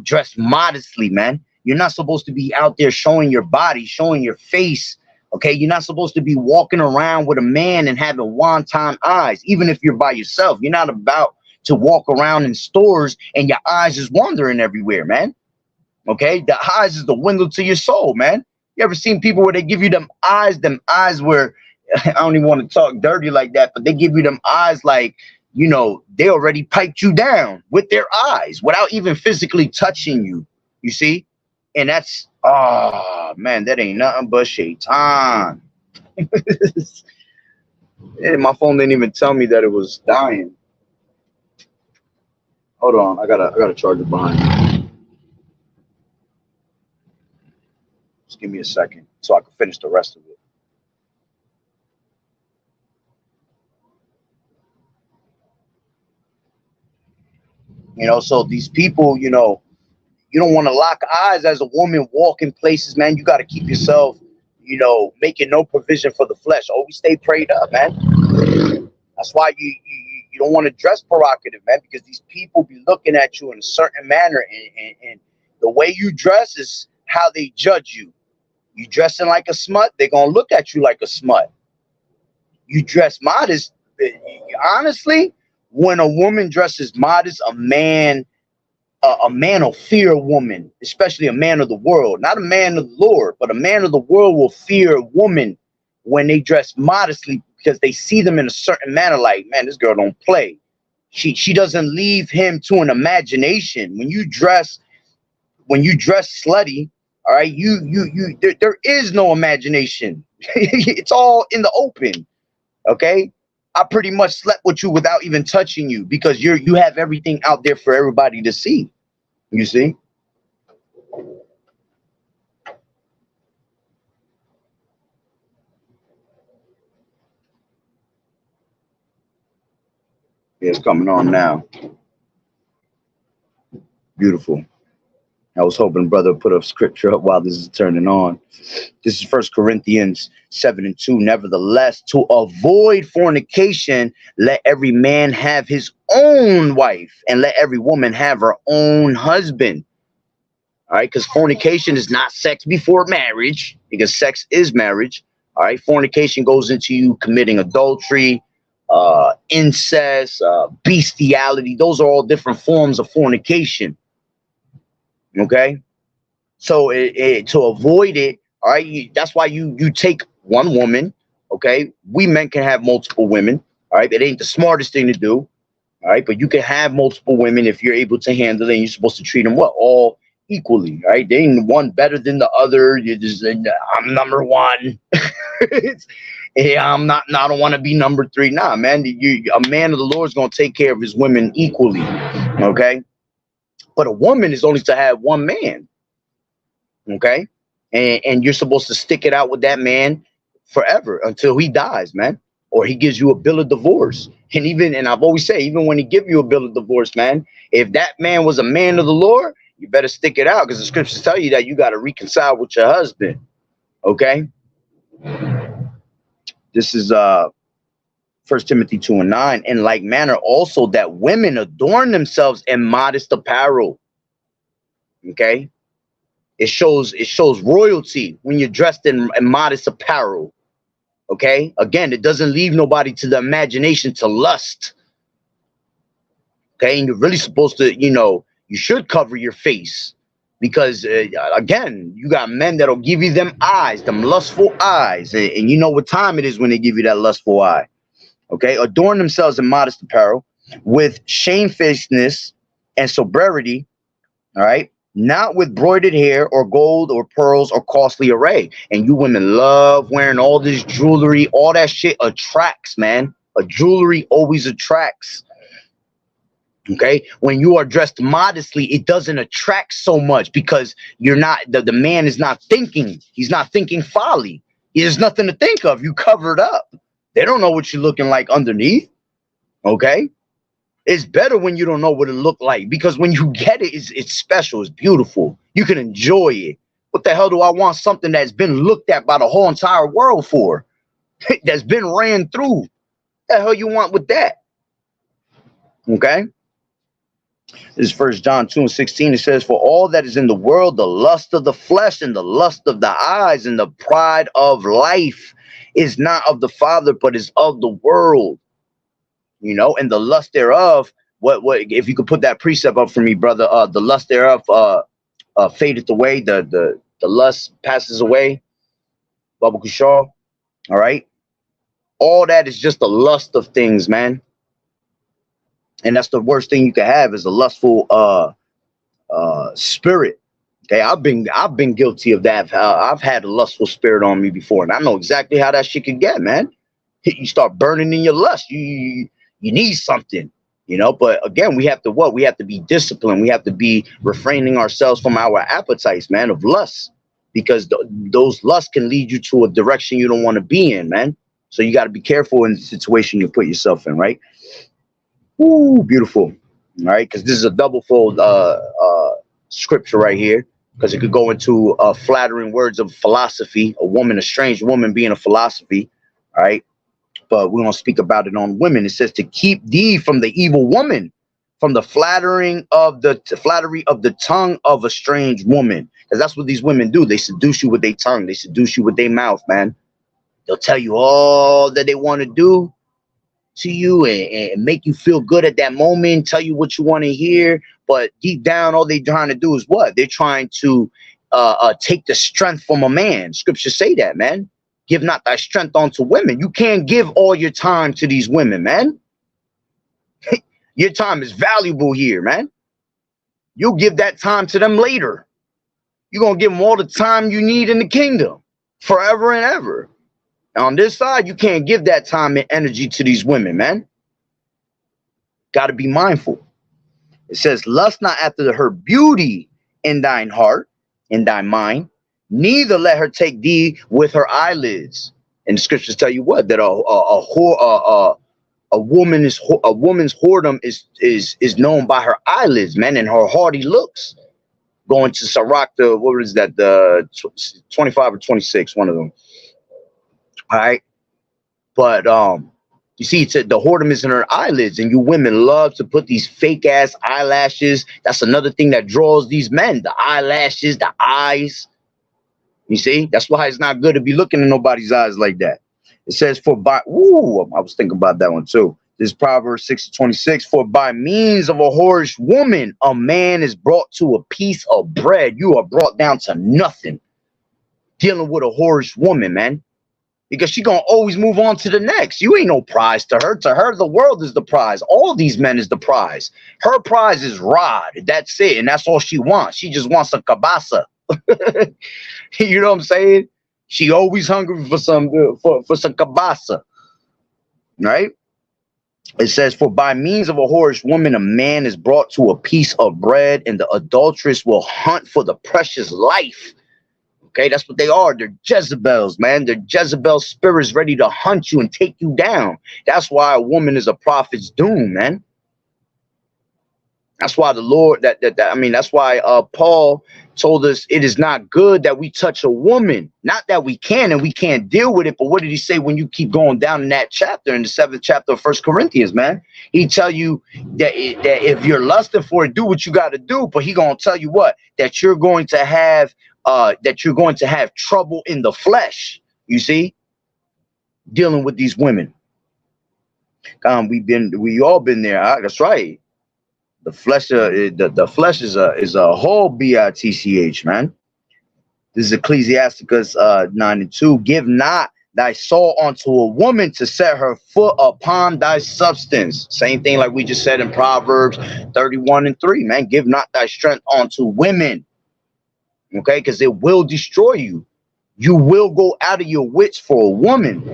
dress modestly, man. You're not supposed to be out there showing your body, showing your face. Okay, you're not supposed to be walking around with a man and having wonton eyes, even if you're by yourself. You're not about to walk around in stores and your eyes is wandering everywhere, man. Okay, the eyes is the window to your soul, man. You ever seen people where they give you them eyes where I don't even want to talk dirty like that, but they give you them eyes like, you know, they already piped you down with their eyes without even physically touching you. You see? And that's, oh man, that ain't nothing but shaitan. My phone didn't even tell me that it was dying. Hold on, I gotta charge it behind me. Just give me a second so I can finish the rest of it. You know, so these people, you know, you don't want to lock eyes as a woman walking places, man. You got to keep yourself, you know, making no provision for the flesh. Always stay prayed up, man. That's why you don't want to dress provocative, man, because these people be looking at you in a certain manner, and the way you dress is how they judge you. You dressing like a smut, they're gonna look at you like a smut. You dress modest. Honestly, when a woman dresses modest, a man will fear a woman, especially a man of the world. Not a man of the Lord, but a man of the world will fear a woman when they dress modestly, because they see them in a certain manner. Like, man, this girl don't play. She doesn't leave him to an imagination. When you dress slutty, all right, there is no imagination. It's all in the open. Okay, I pretty much slept with you without even touching you, because you have everything out there for everybody to see. You see? Yeah, it's coming on now. Beautiful. I was hoping brother put a scripture up while this is turning on. This is 1 Corinthians 7:2. Nevertheless, to avoid fornication, let every man have his own wife, and let every woman have her own husband. All right, because fornication is not sex before marriage, because sex is marriage. All right, fornication goes into you committing adultery, incest, bestiality. Those are all different forms of fornication. Okay, so to avoid it, all right, that's why you take one woman. Okay, we men can have multiple women. All right, it ain't the smartest thing to do. All right, but you can have multiple women if you're able to handle it. And you're supposed to treat them what, all equally. Right, they ain't one better than the other. You just I'm number one. Yeah, I'm not. I don't want to be number three. Nah, man. A man of the Lord is gonna take care of his women equally. Okay, but a woman is only to have one man. Okay, and you're supposed to stick it out with that man forever until he dies, man, or he gives you a bill of divorce. And I've always said, even when he give you a bill of divorce, man, if that man was a man of the Lord, you better stick it out, because the scriptures tell you that you got to reconcile with your husband. Okay, this is 1 Timothy 2:9. In like manner also that women adorn themselves in modest apparel. Okay, it shows royalty when you're dressed in modest apparel. Okay, again, it doesn't leave nobody to the imagination to lust. Okay, and you're really supposed to, you should cover your face, because again, you got men that'll give you them eyes, them lustful eyes, and you know what time it is when they give you that lustful eye. Okay, adorn themselves in modest apparel with shamefacedness and sobriety. All right, not with broidered hair or gold or pearls or costly array. And you women love wearing all this jewelry. All that shit attracts, man. A jewelry always attracts. Okay, when you are dressed modestly, it doesn't attract so much, because you're not, the man is not thinking. He's not thinking folly. There's nothing to think of. You covered up. They don't know what you're looking like underneath. Okay, it's better when you don't know what it looked like, because when you get it, it's special, it's beautiful. You can enjoy it. What the hell do I want something that's been looked at by the whole entire world for? That's been ran through. What the hell you want with that? Okay. This is 1 John 2:16. It says, for all that is in the world, the lust of the flesh and the lust of the eyes and the pride of life is not of the Father, but is of the world. And the lust thereof, what if you could put that precept up for me, brother? The lust thereof fadeth away, the lust passes away. Baba Kushal. All right. All that is just the lust of things, man. And that's the worst thing you can have, is a lustful spirit. Okay, I've been guilty of that. I've had a lustful spirit on me before, and I know exactly how that shit can get, man. You start burning in your lust. You need something, but again, we have to be disciplined. We have to be refraining ourselves from our appetites, man, of lust, because those lusts can lead you to a direction you don't want to be in, man. So you got to be careful in the situation you put yourself in, right? Ooh, beautiful. All right, because this is a double fold scripture right here, because it could go into flattering words of philosophy, a strange woman being a philosophy. All right, but we don't speak about it on women. It says to keep thee from the evil woman, from the flattery of the tongue of a strange woman, because that's what these women do. They seduce you with their tongue. They seduce you with their mouth, man. They'll tell you all that they want to do to you and make you feel good at that moment, tell you what you want to hear, but deep down, all they're trying to do is what? They're trying to take the strength from a man. Scriptures say that, man. Give not thy strength unto women. You can't give all your time to these women, man. Your time is valuable here, man. You'll give that time to them later. You're going to give them all the time you need in the kingdom forever and ever. On this side, you can't give that time and energy to these women, man. Got to be mindful. It says, lust not after her beauty in thine heart, in thy mind, neither let her take thee with her eyelids. And the scriptures tell you what? That a woman's whoredom is known by her eyelids, man, and her haughty looks. Going to Sirach, what was that? The 25 or 26, one of them. All right, but you see, it said the whoredom is in her eyelids, and you women love to put these fake ass eyelashes. That's another thing that draws these men: the eyelashes, the eyes. You see, that's why it's not good to be looking in nobody's eyes like that. It says, for by, ooh, I was thinking about that one too. This Proverbs 6:26, for by means of a whorish woman, a man is brought to a piece of bread. You are brought down to nothing dealing with a whorish woman, man. Because she gonna always move on to the next. You ain't no prize to her. To her, the world is the prize. All these men is the prize. Her prize is Rod. That's it. And that's all she wants. She just wants a kabasa. You know what I'm saying? She always hungry for some kabasa. Right? It says, for by means of a whorish woman, a man is brought to a piece of bread, and the adulteress will hunt for the precious life. Okay, that's what they are. They're Jezebels, man. They're Jezebel spirits ready to hunt you and take you down. That's why a woman is a prophet's doom, man. That's why the Lord, that's why Paul told us it is not good that we touch a woman. Not that we can and we can't deal with it, but what did he say when you keep going down in that chapter, in the 7th chapter of 1 Corinthians, man? He tell you that if you're lusting for it, do what you got to do, but he gonna tell you what? That you're going to have trouble in the flesh, you see, dealing with these women. We all been there. That's right. The flesh, the flesh is a whole bitch, man. This is Ecclesiasticus 9:2. Give not thy soul unto a woman to set her foot upon thy substance. Same thing like we just said in Proverbs 31:3, man. Give not thy strength unto women. Okay, because it will destroy you. You will go out of your wits for a woman.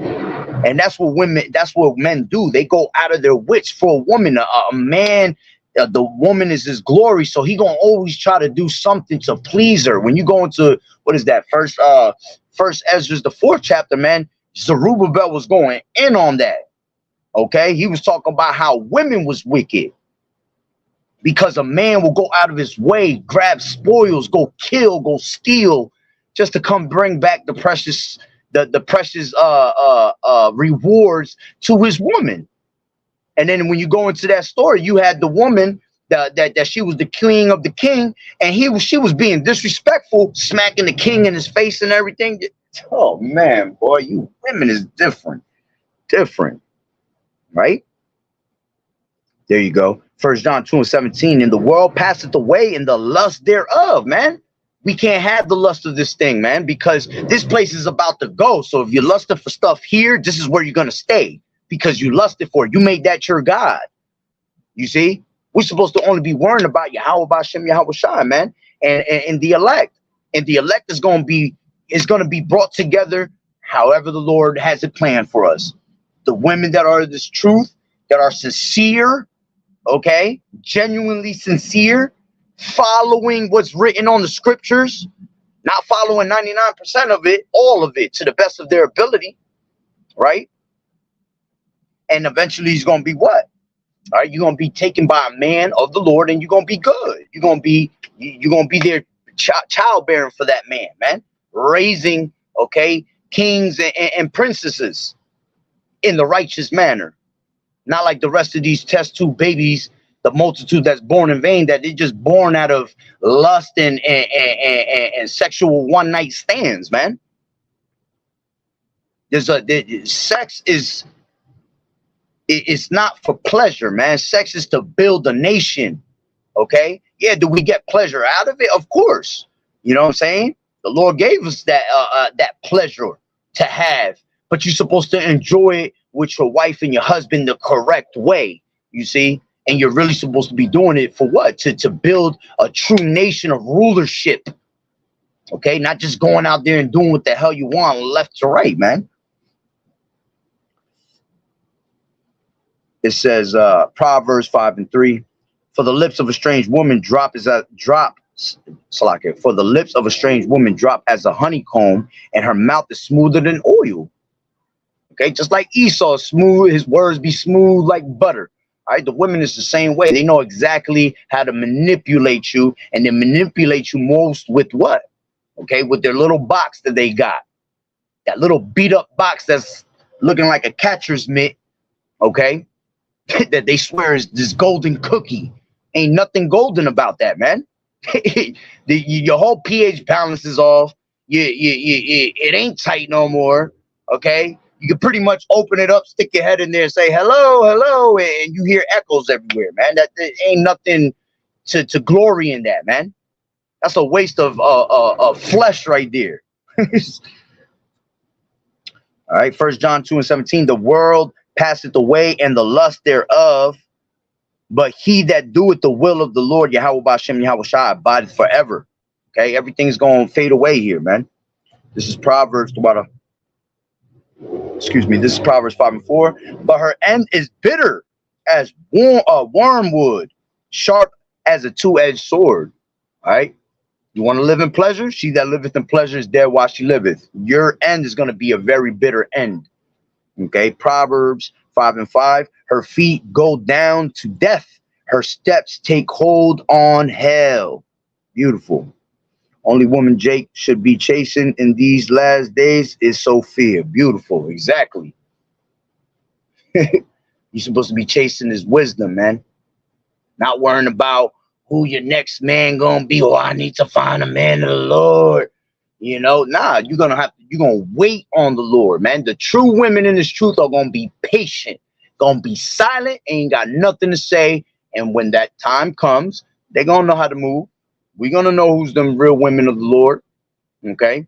And that's what men do. They go out of their wits for a woman. A man, the woman is his glory, so he gonna always try to do something to please her. When you go into, what is that, first Ezra, the 4th chapter, man, Zerubbabel was going in on that. Okay, he was talking about how women was wicked. Because a man will go out of his way, grab spoils, go kill, go steal, just to come bring back the precious rewards to his woman. And then when you go into that story, you had the woman that she was the queen of the king, and she was being disrespectful, smacking the king in his face and everything. Oh man, boy, you women is different, right? There you go. 1 John 2:17. And the world passeth away in the lust thereof, man. We can't have the lust of this thing, man, because this place is about to go. So if you're lusting for stuff here, this is where you're going to stay, because you lusted for it. You made that your God. You see, we're supposed to only be worrying about YAHAWAH'S, man, and the elect. And the elect is going to be brought together however the Lord has it planned for us. The women that are this truth, that are sincere, okay, genuinely sincere, following what's written on the scriptures, not following 99% of it, all of it, to the best of their ability, right? And eventually he's going to be what? All right, you're going to be taken by a man of the Lord, and you're going to be good. You're going to be there childbearing for that man, raising, okay, kings and princesses in the righteous manner. Not like the rest of these test tube babies, the multitude that's born in vain, that they're just born out of lust and sexual one-night stands, man. Sex is, it's not for pleasure, man. Sex is to build a nation, okay? Yeah, do we get pleasure out of it? Of course. You know what I'm saying? The Lord gave us that pleasure to have, but you're supposed to enjoy it with your wife and your husband the correct way, you see? And you're really supposed to be doing it for what? To build a true nation of rulership, okay? Not just going out there and doing what the hell you want left to right, man. It says, Proverbs 5:3, for the lips of a strange woman for the lips of a strange woman drop as a honeycomb, and her mouth is smoother than oil. Okay, just like Esau, smooth, his words be smooth like butter. All right, the women is the same way. They know exactly how to manipulate you, and they manipulate you most with what? Okay, with their little box that they got. That little beat up box that's looking like a catcher's mitt, okay? That they swear is this golden cookie. Ain't nothing golden about that, man. Your whole pH balance is off. it ain't tight no more. Okay, you can pretty much open it up, stick your head in there, and say hello, hello, and you hear echoes everywhere, man. That ain't nothing to glory in that, man. That's a waste of flesh right there. All right, 1 John 2:17. The world passeth away and the lust thereof, but he that doeth the will of the Lord, Yahweh Ba'Shem Yahweh Shai, abideth forever. Okay, everything's going to fade away here, man. This is Proverbs, excuse me, this is Proverbs 5:4. But her end is bitter as wormwood, sharp as a two-edged sword. All right, you want to live in pleasure? She that liveth in pleasure is dead while she liveth. Your end is going to be a very bitter end. Okay, Proverbs 5:5. Her feet go down to death. Her steps take hold on hell. Beautiful. Only woman Jake should be chasing in these last days is Sophia. Beautiful. Exactly. You're supposed to be chasing his wisdom, man. Not worrying about who your next man gonna be. Oh, I need to find a man of the Lord. You know, nah, you're gonna wait on the Lord, man. The true women in this truth are gonna be patient, gonna be silent, ain't got nothing to say. And when that time comes, they're gonna know how to move. We're gonna know who's them real women of the Lord. Okay.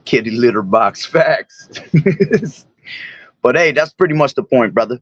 Kitty litter box facts. But hey, that's pretty much the point, brother.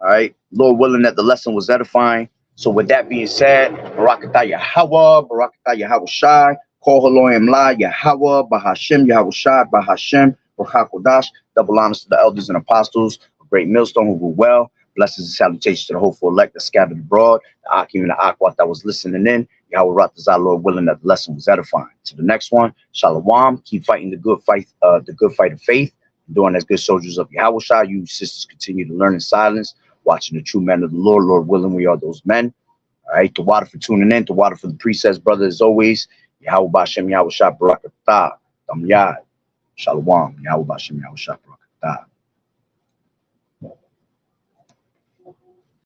All right, Lord willing that the lesson was edifying. So with that being said, Barakatah Yahweh, Barakatah Yahweh Shai, Kol Haloim La, Yahweh, Bahashem, Yahweh Shai, Bahashem, Bahakodash. Double honors to the elders and apostles, a great millstone who rule well. Blessings and salutations to the hopeful elect that scattered abroad, the Akim and the Akwat that was listening in. Yahweh Ratazah, Lord willing that the lesson was edifying. To the next one, Shalom. Keep fighting the good fight of faith. Doing as good soldiers of Yahweh Shai. You sisters continue to learn in silence, watching the true men of the Lord. Lord willing, we are those men. All right, the water for tuning in, the water for the precepts, brother, as always. Yahweh Ba'Shem Yahweh Shai Barakatah. Dam Yad. Shalom. Yahweh Ba'Shem Yahweh Shai Barakatah.